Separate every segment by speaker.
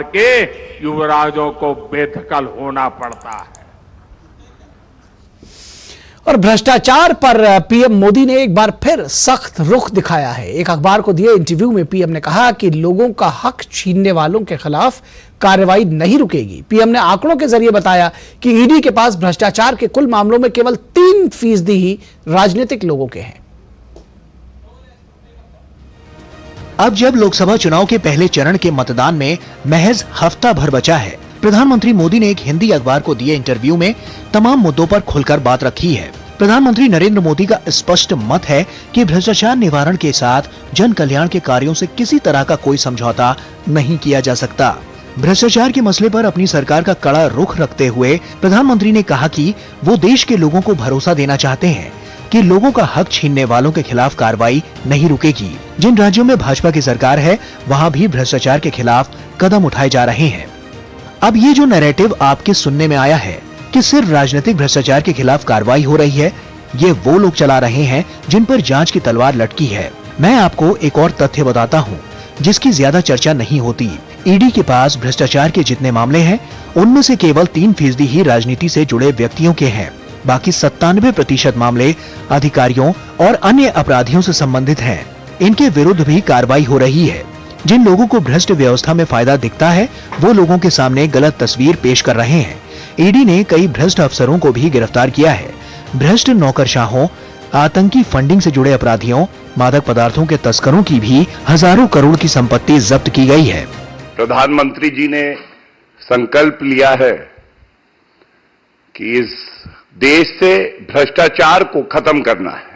Speaker 1: के युवराजों को बेदखल होना पड़ता है।
Speaker 2: और भ्रष्टाचार पर पीएम मोदी ने एक बार फिर सख्त रुख दिखाया है। एक अखबार को दिए इंटरव्यू में पीएम ने कहा कि लोगों का हक छीनने वालों के खिलाफ कार्रवाई नहीं रुकेगी। पीएम ने आंकड़ों के जरिए बताया कि ईडी के पास भ्रष्टाचार के कुल मामलों में केवल 3% ही राजनीतिक लोगों के हैं।
Speaker 3: अब जब लोकसभा चुनाव के पहले चरण के मतदान में महज हफ्ता भर बचा है, प्रधानमंत्री मोदी ने एक हिंदी अखबार को दिए इंटरव्यू में तमाम मुद्दों पर खुलकर बात रखी है। प्रधानमंत्री नरेंद्र मोदी का स्पष्ट मत है कि भ्रष्टाचार निवारण के साथ जन कल्याण के कार्यों से किसी तरह का कोई समझौता नहीं किया जा सकता। भ्रष्टाचार के मसले पर अपनी सरकार का कड़ा रुख रखते हुए प्रधानमंत्री ने कहा कि वो देश के लोगों को भरोसा देना चाहते हैं कि लोगों का हक छीनने वालों के खिलाफ कार्रवाई नहीं रुकेगी। जिन राज्यों में भाजपा की सरकार है, वहाँ भी भ्रष्टाचार के खिलाफ कदम उठाए जा रहे हैं। अब ये जो नैरेटिव आपके सुनने में आया है कि सिर्फ राजनीतिक भ्रष्टाचार के खिलाफ कार्रवाई हो रही है, ये वो लोग चला रहे हैं जिन पर जांच की तलवार लटकी है। मैं आपको एक और तथ्य बताता हूँ जिसकी ज्यादा चर्चा नहीं होती। ईडी के पास भ्रष्टाचार के जितने मामले हैं, उनमें से केवल 3% ही राजनीति से जुड़े व्यक्तियों के हैं। बाकी 97% मामले अधिकारियों और अन्य अपराधियों से संबंधित हैं। इनके विरुद्ध भी कार्रवाई हो रही है। जिन लोगों को भ्रष्ट व्यवस्था में फायदा दिखता है, वो लोगों के सामने गलत तस्वीर पेश कर रहे हैं। ईडी ने कई भ्रष्ट अफसरों को भी गिरफ्तार किया है। भ्रष्ट नौकरशाहों, आतंकी फंडिंग से जुड़े अपराधियों, मादक पदार्थों के तस्करों की भी हजारों करोड़ की संपत्ति जब्त की गई है।
Speaker 4: प्रधानमंत्री जी ने संकल्प लिया है कि इस देश से भ्रष्टाचार को खत्म करना है,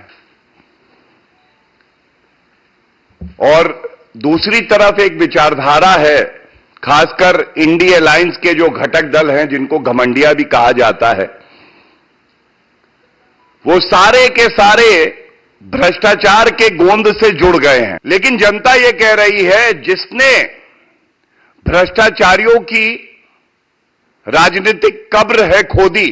Speaker 4: और दूसरी तरफ एक विचारधारा है, खासकर इंडी अलायंस के जो घटक दल हैं, जिनको घमंडिया भी कहा जाता है, वो सारे के सारे भ्रष्टाचार के गोंद से जुड़ गए हैं। लेकिन जनता ये कह रही है, जिसने भ्रष्टाचारियों की राजनीतिक कब्र है खोदी,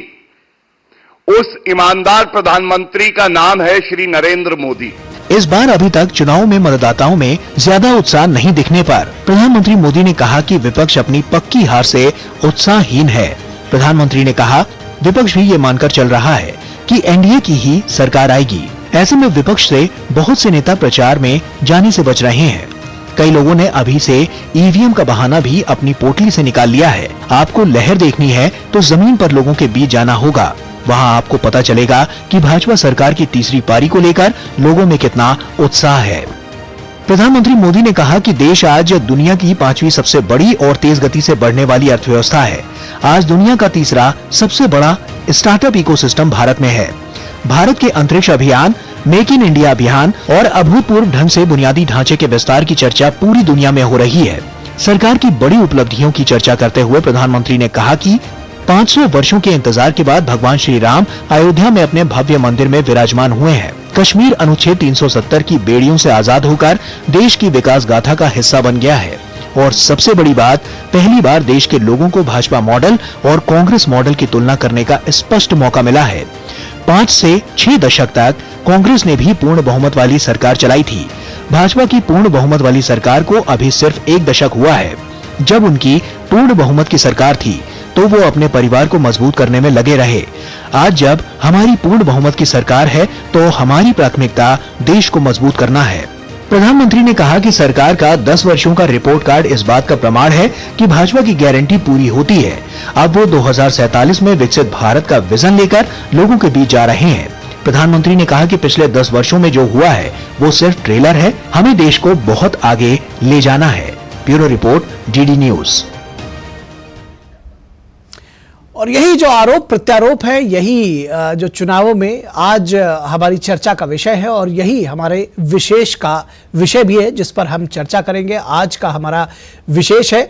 Speaker 4: उस ईमानदार प्रधानमंत्री का नाम है श्री नरेंद्र मोदी।
Speaker 3: इस बार अभी तक चुनाव में मतदाताओं में ज्यादा उत्साह नहीं दिखने पर प्रधानमंत्री मोदी ने कहा कि विपक्ष अपनी पक्की हार से उत्साहहीन है। प्रधानमंत्री ने कहा, विपक्ष भी ये मानकर चल रहा है कि एनडीए की ही सरकार आएगी। ऐसे में विपक्ष से बहुत से नेता प्रचार में जाने से बच रहे हैं। कई लोगों ने अभी से ईवीएम का बहाना भी अपनी पोटली से निकाल लिया है। आपको लहर देखनी है तो जमीन पर लोगों के बीच जाना होगा। वहां आपको पता चलेगा कि भाजपा सरकार की तीसरी पारी को लेकर लोगों में कितना उत्साह है। प्रधानमंत्री मोदी ने कहा कि देश आज दुनिया की 5वीं सबसे बड़ी और तेज गति से बढ़ने वाली अर्थव्यवस्था है। आज दुनिया का तीसरा सबसे बड़ा स्टार्टअप इकोसिस्टम भारत में है। भारत के अंतरिक्ष अभियान, मेक इन इंडिया अभियान और अभूतपूर्व ढंग से बुनियादी ढांचे के विस्तार की चर्चा पूरी दुनिया में हो रही है। सरकार की बड़ी उपलब्धियों की चर्चा करते हुए प्रधानमंत्री ने कहा कि 500 वर्षों के इंतजार के बाद भगवान श्री राम अयोध्या में अपने भव्य मंदिर में विराजमान हुए हैं। कश्मीर अनुच्छेद 370 की बेड़ियों से आजाद होकर देश की विकास गाथा का हिस्सा बन गया है। और सबसे बड़ी बात, पहली बार देश के लोगों को भाजपा मॉडल और कांग्रेस मॉडल की तुलना करने का स्पष्ट मौका मिला है। 5 से 6 दशक तक कांग्रेस ने भी पूर्ण बहुमत वाली सरकार चलाई थी। भाजपा की पूर्ण बहुमत वाली सरकार को अभी सिर्फ 1 दशक हुआ है। जब उनकी पूर्ण बहुमत की सरकार थी तो वो अपने परिवार को मजबूत करने में लगे रहे। आज जब हमारी पूर्ण बहुमत की सरकार है तो हमारी प्राथमिकता देश को मजबूत करना है। प्रधानमंत्री ने कहा कि सरकार का 10 वर्षों का रिपोर्ट कार्ड इस बात का प्रमाण है कि भाजपा की गारंटी पूरी होती है। अब वो 2047 में विकसित भारत का विजन लेकर लोगों के बीच जा रहे हैं। प्रधानमंत्री ने कहा कि पिछले 10 वर्षों में जो हुआ है वो सिर्फ ट्रेलर है, हमें देश को बहुत आगे ले जाना है। Bureau report, DD news.
Speaker 2: और यही जो आरोप प्रत्यारोप है, यही जो चुनावों में आज हमारी चर्चा का विषय है और यही हमारे विशेष का विषय भी है जिस पर हम चर्चा करेंगे। आज का हमारा विशेष है